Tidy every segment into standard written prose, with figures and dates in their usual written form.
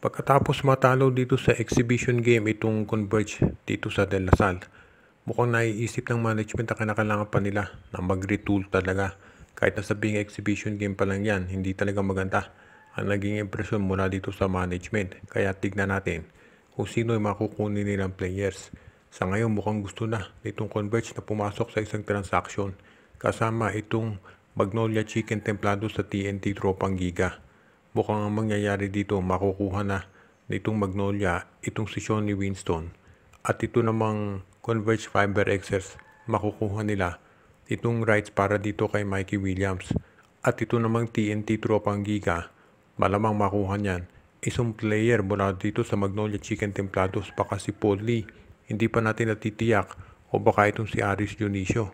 Pagkatapos matalo dito sa exhibition game itong Converge dito sa De La Salle, mukhang naiisip ng management na kinakailangan pa nila na mag-retool talaga. Kahit na sabing exhibition game pa lang yan, hindi talaga maganda ang naging impresyon mula dito sa management. Kaya tignan natin kung sino yung makukunin nilang players. Sa ngayon mukhang gusto na itong Converge na pumasok sa isang transaction kasama itong Magnolia Chicken Templado sa TNT Tropang Giga. Mukhang ang mangyayari dito, makukuha na nitong Magnolia itong si Shawnee Winston at ito namang Converge Fiber Excess makukuha nila itong rights para dito kay Mikey Williams at ito namang TNT Tropang Giga malamang makuha niyan isang player mula dito sa Magnolia Chicken Templados, baka si Paul Lee, hindi pa natin natitiyak, o baka itong si Aris Dionisio.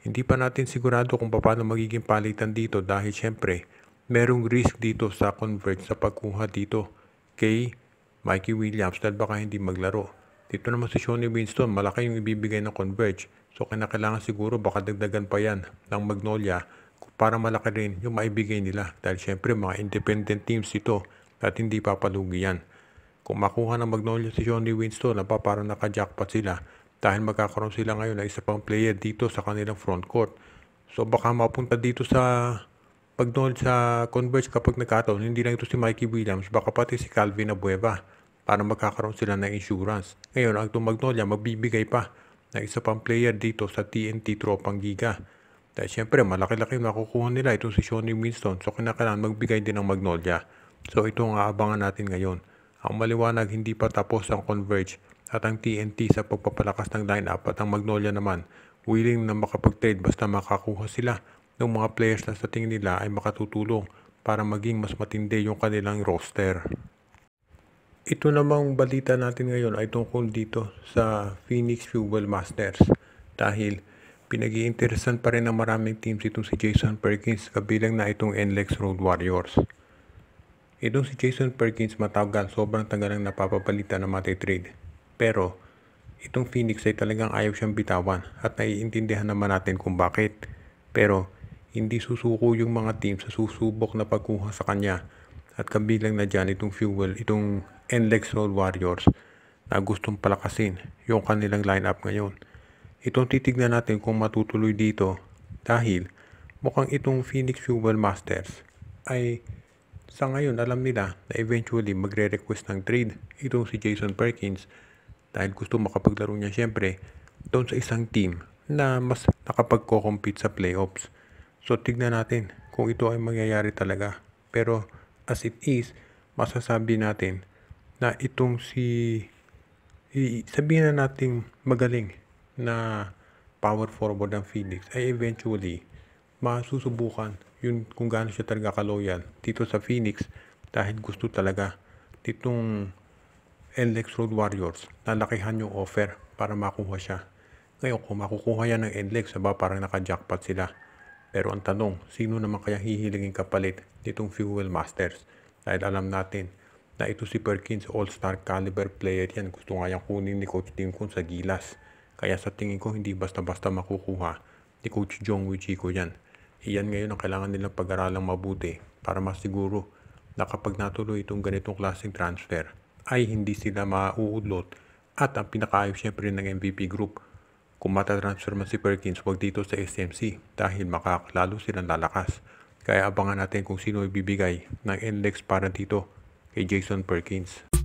Hindi pa natin sigurado kung paano magiging palitan dito dahil syempre merong risk dito sa Converge sa pagkuha dito kay Mikey Williams dahil baka hindi maglaro. Dito naman si Shawnee Winston, malaki yung ibibigay ng Converge. So kinakailangan siguro baka dagdagan pa yan ng Magnolia para malaki rin yung maibigay nila. Dahil syempre mga independent teams ito at hindi papalugi yan. Kung makuha ng Magnolia si Shawnee Winston, parang naka-jackpot sila dahil magkakaroon sila ngayon ng isa pang player dito sa kanilang front court. So baka mapunta dito sa Magnolia sa Converge kapag nagkataon, hindi lang ito si Mikey Williams, baka pati si Calvin Abueva para magkakaroon sila ng insurance. Ngayon, ang Magnolia magbibigay pa ng isa pang player dito sa TNT Tropang Giga. Dahil syempre, malaki-laki makukuha nila itong si Shawnee Winston, so kinakailangan magbigay din ng Magnolia. So ito ang aabangan natin ngayon. Ang maliwanag, hindi pa tapos ang Converge at ang TNT sa pagpapalakas ng lineup at ang Magnolia naman, willing na makapag-trade basta makakuha sila ng mga players na sa tingin nila ay makatutulong para maging mas matindi yung kanilang roster. Ito namang balita natin ngayon ay tungkol dito sa Phoenix Fuel Masters dahil pinag-iinteresan pa rin ng maraming teams itong si Jason Perkins kabilang na itong NLEX Road Warriors. Itong si Jason Perkins matagal, sobrang tagal ang napapabalita na matitrade. Pero itong Phoenix ay talagang ayaw siyang bitawan at naiintindihan naman natin kung bakit. Pero hindi susuko yung mga team sa susubok na pagkuha sa kanya at kabilang na dyan itong itong NLEX Road Warriors na gustong palakasin yung kanilang lineup ngayon. Itong titignan natin kung matutuloy dito dahil mukhang itong Phoenix Fuel Masters ay sa ngayon alam nila na eventually magre-request ng trade itong si Jason Perkins dahil gusto makapaglaro niya syempre doon sa isang team na mas nakapagko-compete sa playoffs. So tignan natin kung ito ay mangyayari talaga. Pero as it is, masasabi natin na itong sabihin na natin magaling na power forward ng Phoenix ay eventually masusubukan yun kung gaano siya talaga ka-loyal dito sa Phoenix dahil gusto talaga ditong NLEX Road Warriors na lakihan yung offer para makuha siya. Ngayon kung makukuha yan ng NLEX, parang naka-jackpot sila. Pero ang tanong, sino naman kaya hihilingin kapalit nitong Fuel Masters? Dahil alam natin na ito si Perkins, all-star caliber player yan. Gusto nga yung kunin ni Coach Tim Kun sa Gilas. Kaya sa tingin ko hindi basta-basta makukuha ni Coach Jong-Woo Chico yan. Iyan ngayon ang kailangan nilang pag-aralang mabuti para masiguro na kapag natuloy itong ganitong klaseng transfer ay hindi sila mauudlot at ang pinakaayos syempre ng MVP group. Kung matatransfer man si Perkins, wag dito sa SMC dahil lalo silang lalakas. Kaya abangan natin kung sino ibibigay ng NLEX para dito kay Jason Perkins.